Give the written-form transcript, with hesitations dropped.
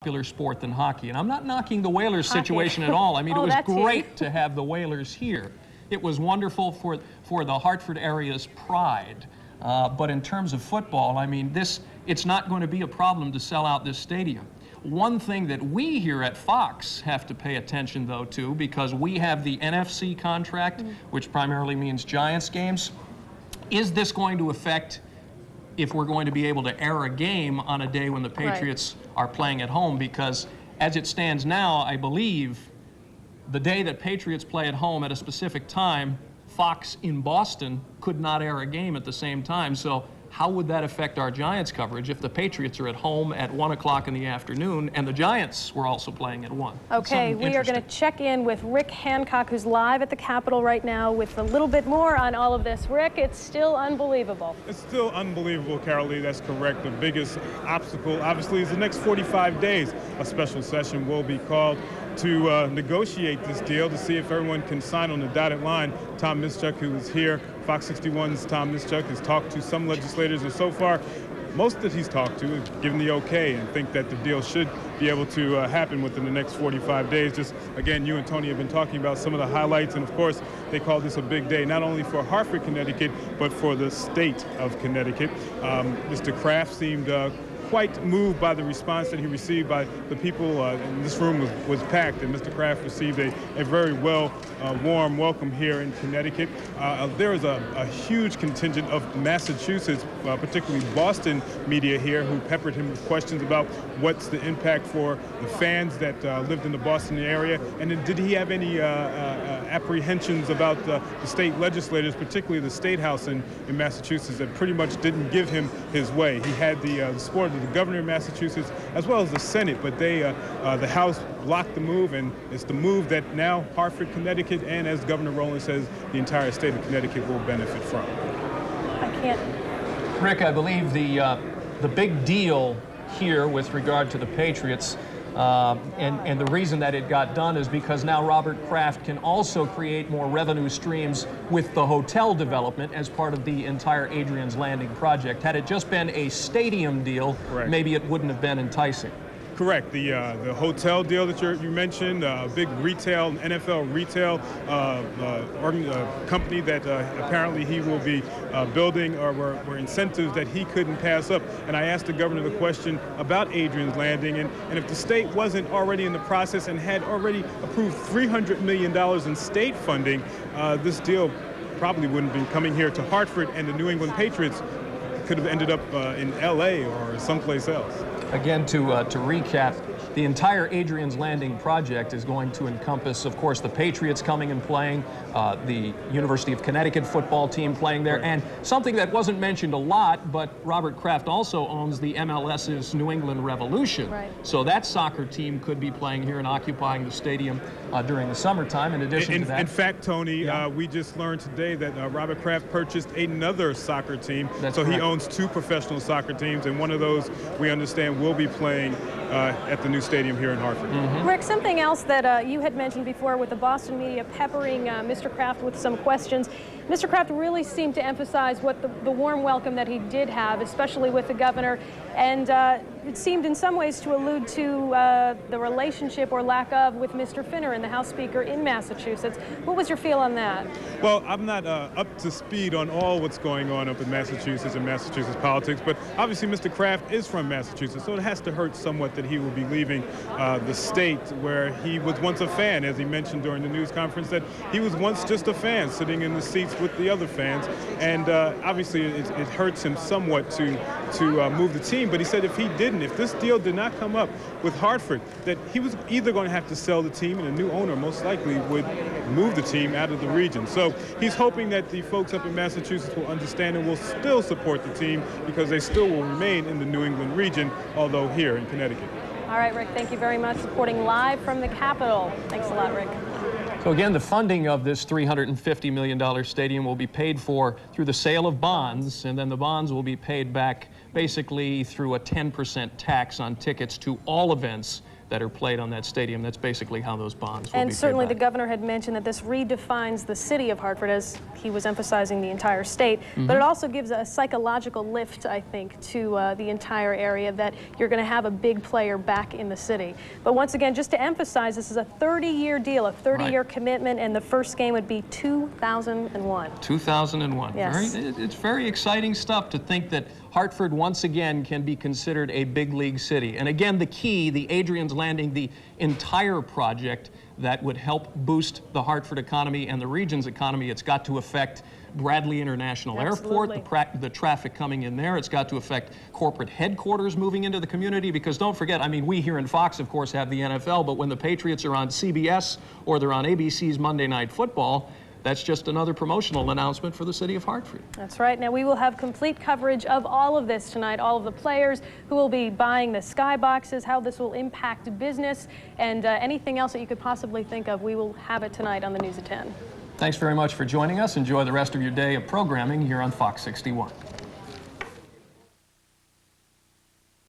popular sport than hockey. And I'm not knocking the Whalers situation at all. I mean, it was great to have the Whalers here. It was wonderful for the Hartford area's pride. But in terms of football, I mean, it's not going to be a problem to sell out this stadium. One thing that we here at Fox have to pay attention, though, to, because we have the NFC contract, which primarily means Giants games, is this going to affect if we're going to be able to air a game on a day when the Patriots are playing at home? Because as it stands now, I believe the day that Patriots play at home at a specific time, Fox in Boston could not air a game at the same time. So how would that affect our Giants coverage if the Patriots are at home at 1 o'clock in the afternoon and the Giants were also playing at 1? Okay, we are going to check in with Rick Hancock, who's live at the Capitol right now with a little bit more on all of this. Rick, it's still unbelievable. It's still unbelievable, Carol Lee. That's correct. The biggest obstacle, obviously, is the next 45 days. A special session will be called to negotiate this deal to see if everyone can sign on the dotted line. Tom Mischuk, who is here, Fox 61's Tom Mischuk, has talked to some legislators, and so far, most that he's talked to have given the okay and think that the deal should be able to happen within the next 45 days. Just, again, you and Tony have been talking about some of the highlights, and of course, they call this a big day, not only for Hartford, Connecticut, but for the state of Connecticut. Mr. Kraft seemed quite moved by the response that he received by the people. In this room was packed, and Mr. Kraft received a very warm welcome here in Connecticut. There is a huge contingent of Massachusetts, particularly Boston media here, who peppered him with questions about what's the impact for the fans that lived in the Boston area, and then did he have any apprehensions about the state legislators, particularly the State House in Massachusetts, that pretty much didn't give him his way. He had the support of the governor of Massachusetts as well as the Senate, but the House blocked the move, and it's the move that now Hartford, Connecticut, and as Governor Rowland says, the entire state of Connecticut will benefit from. I can't. Rick, I believe the big deal here with regard to the Patriots, and the reason that it got done is because now Robert Kraft can also create more revenue streams with the hotel development as part of the entire Adrian's Landing project. Had it just been a stadium deal, maybe it wouldn't have been enticing. Correct. The hotel deal that you mentioned, a big retail, NFL retail company that apparently he will be building, or were incentives that he couldn't pass up. And I asked the governor the question about Adrian's Landing, and if the state wasn't already in the process and had already approved $300 million in state funding, this deal probably wouldn't be coming here to Hartford, and the New England Patriots could have ended up in L.A. or someplace else. Again, to recap, the entire Adrian's Landing project is going to encompass, of course, the Patriots coming and playing, the University of Connecticut football team playing there, and something that wasn't mentioned a lot, but Robert Kraft also owns the MLS's New England Revolution. So that soccer team could be playing here and occupying the stadium during the summertime. In addition to that, in fact, Tony, we just learned today that Robert Kraft purchased another soccer team. So he owns 2 professional soccer teams, and one of those, we understand, will be playing at the new stadium here in Hartford. Rick, something else that you had mentioned before with the Boston media peppering Mr. Kraft with some questions. Mr. Kraft really seemed to emphasize what the warm welcome that he did have, especially with the governor, and it seemed in some ways to allude to the relationship or lack of with Mr. Finneran, the House Speaker in Massachusetts. What was your feel on that? Well, I'm not up to speed on all what's going on up in Massachusetts and Massachusetts politics, but obviously Mr. Kraft is from Massachusetts, so it has to hurt somewhat that he will be leaving the state where he was once a fan, as he mentioned during the news conference, that he was once just a fan sitting in the seats with the other fans, and obviously it hurts him somewhat to move the team, but he said if he didn't, if this deal did not come up with Hartford, that he was either going to have to sell the team, and a new owner most likely would move the team out of the region. So he's hoping that the folks up in Massachusetts will understand and will still support the team because they still will remain in the New England region, although here in Connecticut. All right, Rick, thank you very much. Reporting live from the Capitol. Thanks a lot, Rick. So again, the funding of this $350 million stadium will be paid for through the sale of bonds, and then the bonds will be paid back basically through a 10% tax on tickets to all events that are played on that stadium. That's basically how those bonds will be And certainly paid the back. governor had mentioned that this redefines the city of Hartford, as he was emphasizing the entire state, but it also gives a psychological lift, I think, to the entire area, that you're going to have a big player back in the city. But once again, just to emphasize, this is a 30-year deal, a 30-year commitment, and the first game would be 2001. 2001. Yes. It's very exciting stuff to think that Hartford once again can be considered a big league city. And again, the key, the Adrian's Landing, the entire project that would help boost the Hartford economy and the region's economy, it's got to affect Bradley International Airport, the traffic coming in there. It's got to affect corporate headquarters moving into the community, because don't forget, I mean, we here in Fox, of course, have the NFL, but when the Patriots are on CBS or they're on ABC's Monday Night Football, that's just another promotional announcement for the city of Hartford. That's right. Now, we will have complete coverage of all of this tonight, all of the players who will be buying the skyboxes, how this will impact business, and anything else that you could possibly think of. We will have it tonight on the News at 10. Thanks very much for joining us. Enjoy the rest of your day of programming here on Fox 61.